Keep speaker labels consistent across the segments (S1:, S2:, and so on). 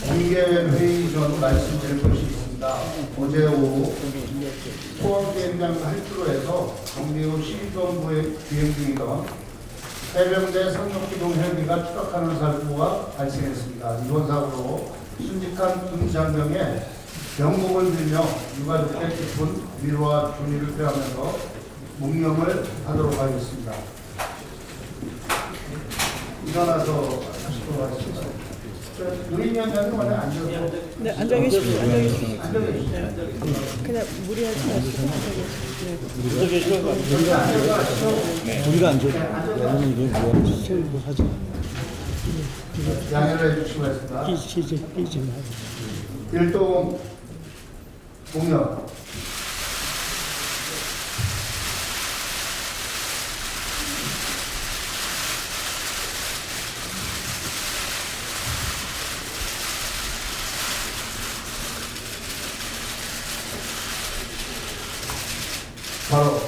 S1: 공개회의 전 말씀드릴 것이 있습니다. 어제 오후 소원비행장 할주로 해서 경비우 시립본부에 비행 중이던 해병대 상륙기동 헬기가 추락하는 사고가 발생했습니다. 이번 사고로 순직한 군장병에 명복을 빌며 유가족의 깊은 위로와 존의를 표하면서 묵념을 하도록 하겠습니다. 일어나서 하시도록 하겠습니다. 노인위원장님 원래 앉아서.
S2: 네, 앉아 계십시오. 앉아 계십시오.
S1: 앉아 계십시오.
S2: 그냥 무리하지 마시고 앉아 계십시오.
S3: 우리가 안 좋아. 왜냐면 이게 뭐야? 세우고 하지.
S1: 양해를 해주시기 바랍니다.
S3: 끼지 마.
S1: 일동 공연. 바로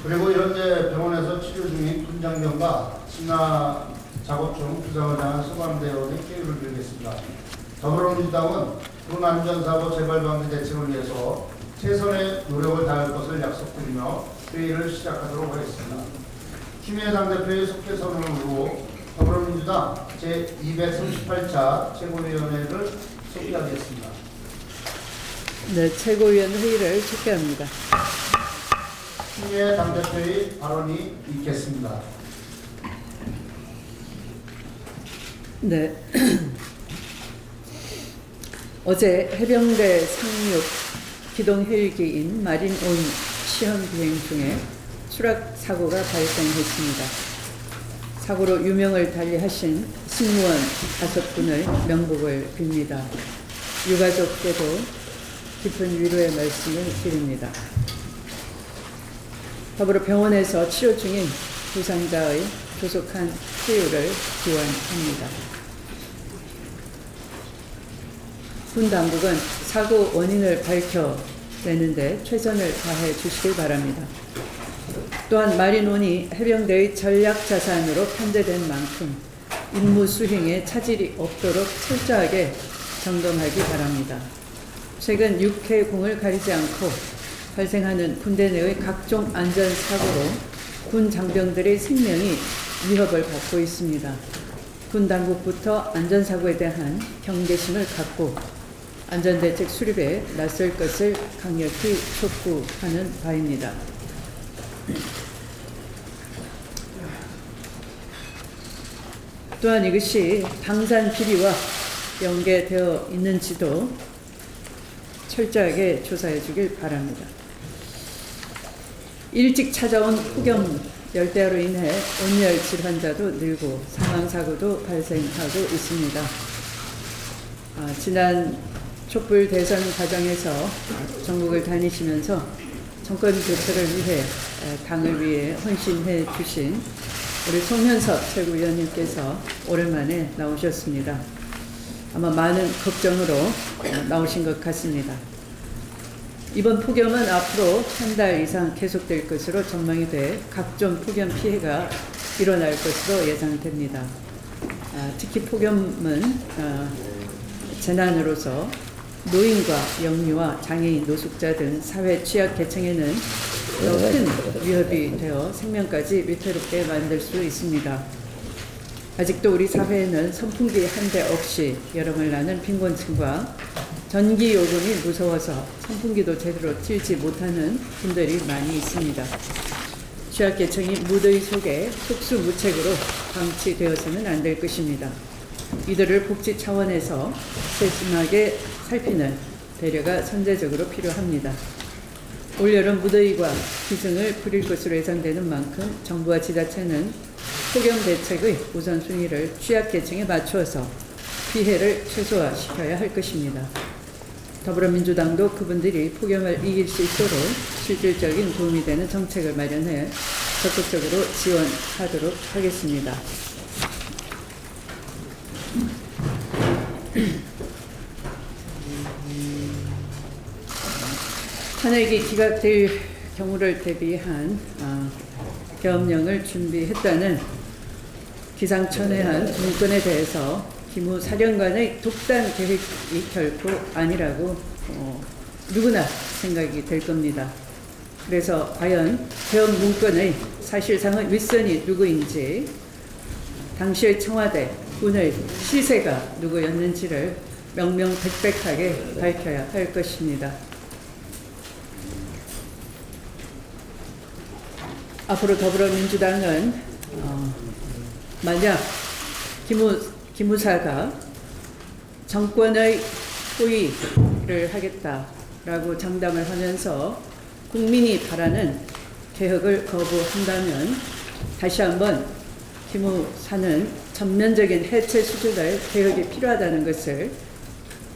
S1: 그리고 현재 병원에서 치료 중인 군장병과 진화 작업 중 부상을 당한 소방대원의 피해를 빌겠습니다. 더불어민주당은 군 안전사고 재발방지 대책을 위해서 최선의 노력을 다할 것을 약속드리며 회의를 시작하도록 하겠습니다. 추미애 당대표의 속개 선언을 이루고 더불어민주당 제238차 최고위원회를 소개하겠습니다.
S2: 네, 최고위원 회의를 속개합니다.
S1: 추미애 당대표의 발언이 있겠습니다.
S2: 네. 어제 해병대 상륙 기동 헬기인 마린온 시험 비행 중에 추락 사고가 발생했습니다. 사고로 유명을 달리하신 승무원 5분의 명복을 빕니다. 유가족께도 깊은 위로의 말씀을 드립니다. 더불어 병원에서 치료 중인 부상자의 조속한 치유를 기원합니다. 군 당국은 사고 원인을 밝혀내는데 최선을 다해 주시길 바랍니다. 또한 마린온이 해병대의 전략 자산으로 편제된 만큼 임무 수행에 차질이 없도록 철저하게 점검하기 바랍니다. 최근 육해공을 가리지 않고 발생하는 군대 내의 각종 안전사고로 군 장병들의 생명이 위협을 받고 있습니다. 군 당국부터 안전사고에 대한 경계심을 갖고 안전대책 수립에 나설 것을 강력히 촉구하는 바입니다. 또한 이것이 방산 비리와 연계되어 있는지도 철저하게 조사해 주길 바랍니다. 일찍 찾아온 폭염 열대야로 인해 온열 질환자도 늘고 사망사고도 발생하고 있습니다. 지난 촛불 대선 과정에서 전국을 다니시면서 정권 교체를 위해 당을 위해 헌신해 주신 우리 송현석 최고위원님께서 오랜만에 나오셨습니다. 아마 많은 걱정으로 나오신 것 같습니다. 이번 폭염은 앞으로 한 달 이상 계속될 것으로 전망이 돼 각종 폭염 피해가 일어날 것으로 예상됩니다. 특히 폭염은 재난으로서 노인과 영유아, 장애인, 노숙자 등 사회 취약 계층에는 더 큰 위협이 되어 생명까지 위태롭게 만들 수 있습니다. 아직도 우리 사회에는 선풍기 한 대 없이 여름을 나는 빈곤층과 전기 요금이 무서워서 선풍기도 제대로 틀지 못하는 분들이 많이 있습니다. 취약계층이 무더위 속에 속수무책으로 방치되어서는 안 될 것입니다. 이들을 복지 차원에서 세심하게 살피는 배려가 선제적으로 필요합니다. 올여름 무더위가 기승을 부릴 것으로 예상되는 만큼 정부와 지자체는 폭염 대책의 우선순위를 취약계층에 맞추어서 피해를 최소화시켜야 할 것입니다. 더불어민주당도 그분들이 폭염을 이길 수 있도록 실질적인 도움이 되는 정책을 마련해 적극적으로 지원하도록 하겠습니다. 탄핵이 기각될 경우를 대비한 계엄령을 준비했다는 기상천외한 문건에 대해서 김우 사령관의 독단 계획이 결코 아니라고 누구나 생각이 될 겁니다. 그래서 과연 개헌 문건의 사실상의 윗선이 누구인지, 당시의 청와대 군의 시세가 누구였는지를 명명백백하게 밝혀야 할 것입니다. 앞으로 더불어민주당은 만약 기무사가 정권의 호위를 하겠다라고 장담을 하면서 국민이 바라는 개혁을 거부한다면 다시 한번 기무사는 전면적인 해체 수준의 개혁이 필요하다는 것을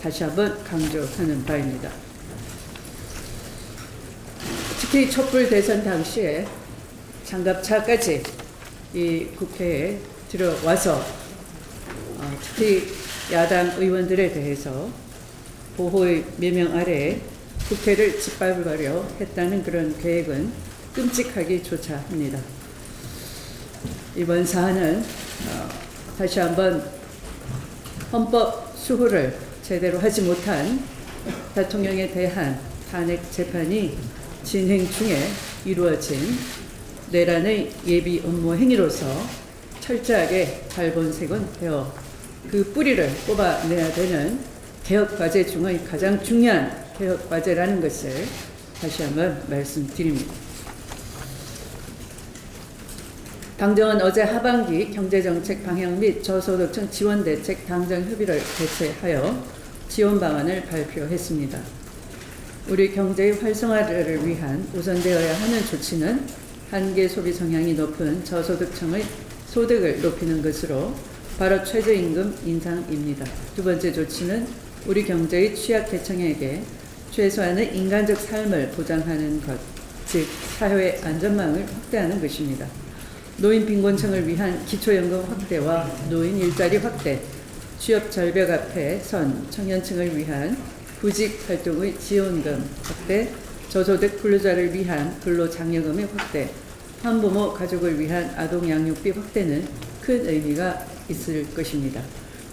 S2: 다시 한번 강조하는 바입니다. 특히 촛불 대선 당시에 장갑차까지 이 국회에 들어와서 특히 야당 의원들에 대해서 보호의 명령 아래에 국회를 짓밟으려 했다는 그런 계획은 끔찍하기조차 합니다. 이번 사안은 다시 한번 헌법 수호를 제대로 하지 못한 대통령에 대한 탄핵 재판이 진행 중에 이루어진 내란의 예비 업무 행위로서 철저하게 발본색은 되어 그 뿌리를 뽑아내야 되는 개혁 과제 중의 가장 중요한 개혁 과제라는 것을 다시 한번 말씀드립니다. 당정은 어제 하반기 경제정책 방향 및 저소득층 지원대책 당정협의를 개최하여 지원 방안을 발표했습니다. 우리 경제의 활성화를 위한 우선되어야 하는 조치는 한계 소비 성향이 높은 저소득층의 소득을 높이는 것으로 바로 최저임금 인상입니다. 두 번째 조치는 우리 경제의 취약계층에게 최소한의 인간적 삶을 보장하는 것, 즉 사회 안전망을 확대하는 것입니다. 노인 빈곤층을 위한 기초연금 확대와 노인 일자리 확대, 취업 절벽 앞에 선 청년층을 위한 구직 활동의 지원금 확대, 저소득 근로자를 위한 근로장려금의 확대, 한부모 가족을 위한 아동 양육비 확대는 큰 의미가 있을 것입니다.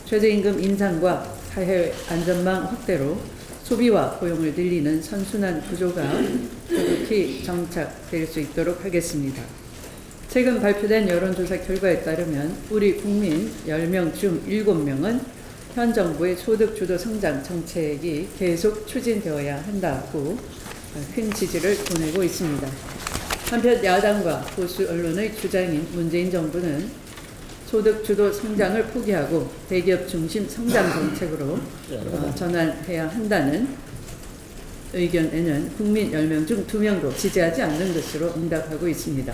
S2: 최저임금 인상과 사회 안전망 확대로 소비와 고용을 늘리는 선순환 구조가 급히 정착될 수 있도록 하겠습니다. 최근 발표된 여론조사 결과에 따르면 우리 국민 10명 중 7명은 현 정부의 소득주도 성장 정책이 계속 추진되어야 한다고 큰 지지를 보내고 있습니다. 한편 야당과 보수 언론의 주장인 문재인 정부는 소득주도 성장을 포기하고 대기업 중심 성장 정책으로 전환해야 한다는 의견에는 국민 10명 중 2명도 지지하지 않는 것으로 응답하고 있습니다.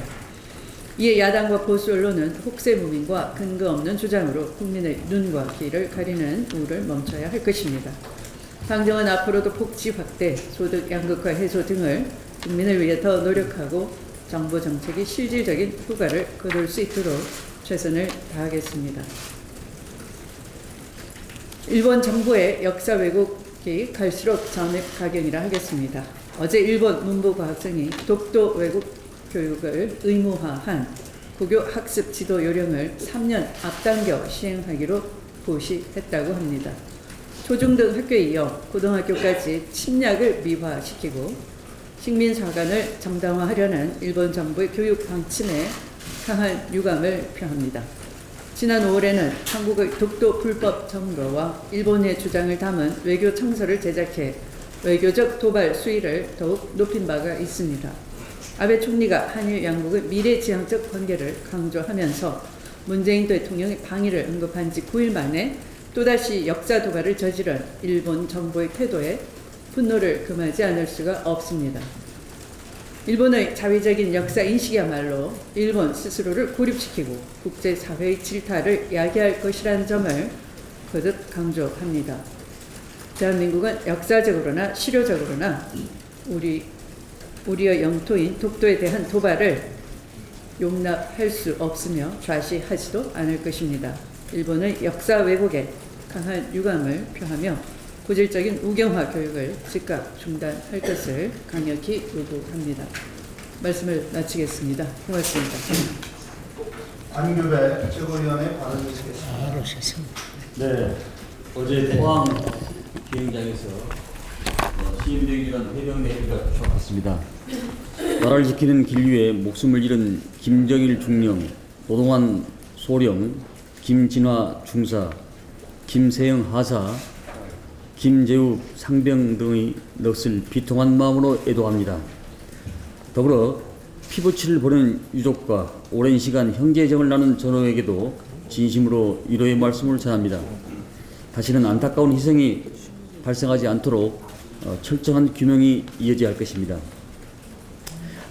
S2: 이에 야당과 보수 언론은 혹세무민과 근거 없는 주장으로 국민의 눈과 귀를 가리는 우를 멈춰야 할 것입니다. 당정은 앞으로도 복지 확대, 소득 양극화 해소 등을 국민을 위해 더 노력하고 정부 정책이 실질적인 효과를 거둘 수 있도록 최선을 다하겠습니다. 일본 정부의 역사 왜곡이 갈수록 전액 가경이라 어제 일본 문부과학청이 독도 왜곡 교육을 의무화한 고교 학습 지도 요령을 3년 앞당겨 시행하기로 고시했다고 합니다. 초중등 학교에 이어 고등학교까지 침략을 미화시키고 식민사관을 정당화하려는 일본 정부의 교육 방침에 강한 유감을 표합니다. 지난 5월에는 한국의 독도 불법 점거와 일본의 주장을 담은 외교 청서를 제작해 외교적 도발 수위를 더욱 높인 바가 있습니다. 아베 총리가 한일 양국의 미래지향적 관계를 강조하면서 문재인 대통령의 방위를 언급한 지 9일 만에 또다시 역사 도발을 저지른 일본 정부의 태도에 분노를 금하지 않을 수가 없습니다. 일본의 자위적인 역사 인식이야말로 일본 스스로를 고립시키고 국제사회의 질타를 야기할 것이라는 점을 거듭 강조합니다. 대한민국은 역사적으로나 실효적으로나 우리의 영토인 독도에 대한 도발을 용납할 수 없으며 좌시하지도 않을 것입니다. 일본의 역사 왜곡에 강한 유감을 표하며 고질적인 우경화 교육을 즉각 중단할 것을 강력히 요구합니다. 말씀을 마치겠습니다. 고맙습니다.
S1: 안규배 최고위원의 발언이 있겠습니다.
S4: 네, 어제 포항 비행장에서 시민대기란 해병대 헬기가 추락했습니다. 나라를 지키는 길 위에 목숨을 잃은 김정일 중령, 노동환 소령, 김진화 중사, 김세영 하사, 김재우 상병 등의 넋을 비통한 마음으로 애도합니다. 더불어 피부치를 보낸 유족과 오랜 시간 형제정을 나눈 전우에게도 진심으로 위로의 말씀을 전합니다. 다시는 안타까운 희생이 발생하지 않도록 철저한 규명이 이어져야 할 것입니다.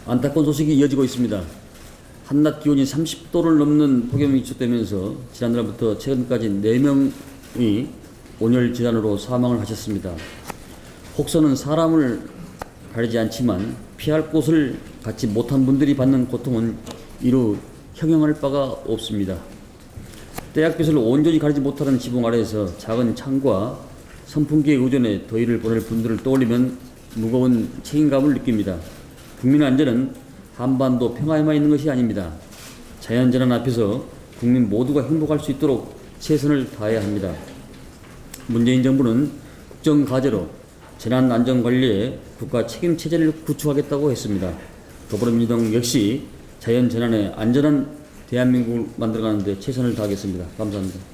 S4: 안타까운 소식이 이어지고 있습니다. 한낮 기온이 30도를 넘는 폭염이 지속되면서 지난달부터 최근까지 4명이 온열 질환으로 사망을 하셨습니다. 혹서는 사람을 가리지 않지만 피할 곳을 갖지 못한 분들이 받는 고통은 이루 형용할 바가 없습니다. 떼약볕을 온전히 가리지 못하는 지붕 아래에서 작은 창과 선풍기에 의존해 더위를 보낼 분들을 떠올리면 무거운 책임감을 느낍니다. 국민 안전은 한반도 평화에만 있는 것이 아닙니다. 자연재난 앞에서 국민 모두가 행복할 수 있도록 최선을 다해야 합니다. 문재인 정부는 국정과제로 재난안전관리에 국가 책임체제를 구축하겠다고 했습니다. 더불어민주당 역시 자연재난에 안전한 대한민국을 만들어가는 데 최선을 다하겠습니다. 감사합니다.